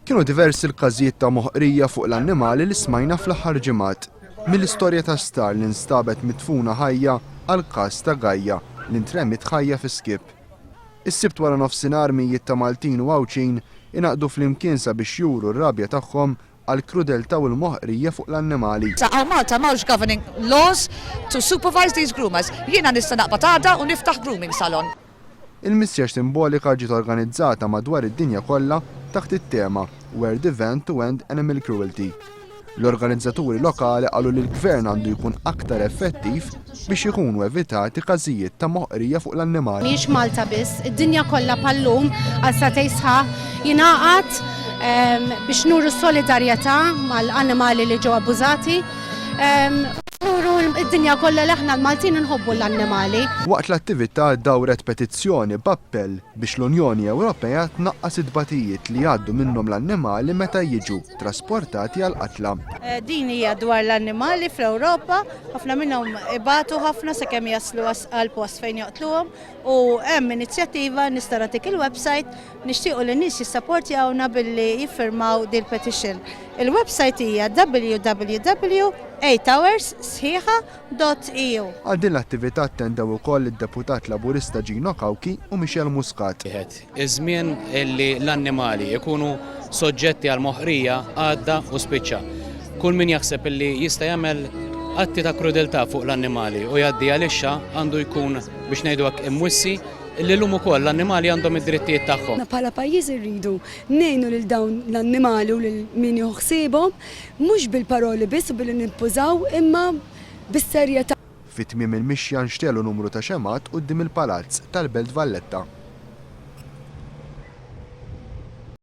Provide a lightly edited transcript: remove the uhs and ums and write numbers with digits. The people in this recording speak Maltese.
Kienu diversi l-każijiet ta' moħqrija fuq l-annimali li smajna fl-aħħar ġimgħat. Mill-istorja ta' Star li nstabet mitfuna ħajja għal każ ta' Gajja li ntremmit ħajja fi skip. Is-sibt wara nofsinhar mijiet ta' Maltin u Għawċin inaqdu flimkien sabiex juru r-rabja tagħhom għal krudelta u l-moħqrija fuq l-annimali. Malta m'hawnx governing laws to supervise these groomers. Jiena nista' naqbad għada u niftaħ grooming salon. Il-missiex simbolika ġiet organizzata madwar id-dinja kollha taħt it-tema Where the Van to End Animal Cruelty. L-organizzaturi lokali qalu li l-gvern għandu jkun aktar effettiv biex ikunu evitati każijiet ta' moħqrija fuq l-annimali. Mhix Malta biss, id-dinja kollha pallum għal satej sħaħ jingħaqad biex nuru solidarjetà mal-annimali li ġew abbużati. Nuru id-dinja kollha li aħna l-Maltin inħobbu l-annimali. Waqt l-attività dawret petizzjoni b'appell biex l-Unjoni Ewropea tnaqqas id-batijiet li jgħaddu minnhom l-annimali meta jiġu trasportati għal qatla. Din hija dwar l-annimali fl-Ewropa, ħafna minnhom ibatu ħafna sakemm jaslu għal post fejn joqtluhom u hemm inizjattiva nista' nagħtik il-website nixtiequ li nies jissapportjawna billi jiffirmaw din petition. Il-website hija www.8hours.eu. Għal din l-attività attendew ukoll id-deputat Laburista Gino Kawki u Michel Muscat. Iż-żmien li l-annimali jkunu soġġetti għal moħqrija għadda u spiċċa. Kull min jaħseb li jista' jagħmel atti ta' krudeltà fuq l-annimali u jgħaddi għalixxa għandu jkun biex ngħidu hekk imwissi li llum ukoll l-annimali għandhom id-drittijiet tagħhom. Bħala pajjiż irridu ngħinu lil dawn l-annimali u lil min joħsibhom mhux bil-paroli biss u billi nippużaw imma bis-serjetà. Fit-tmiem il-mixja nxtelu numru ta' xemat quddiem il-palazz tal-Belt Valletta.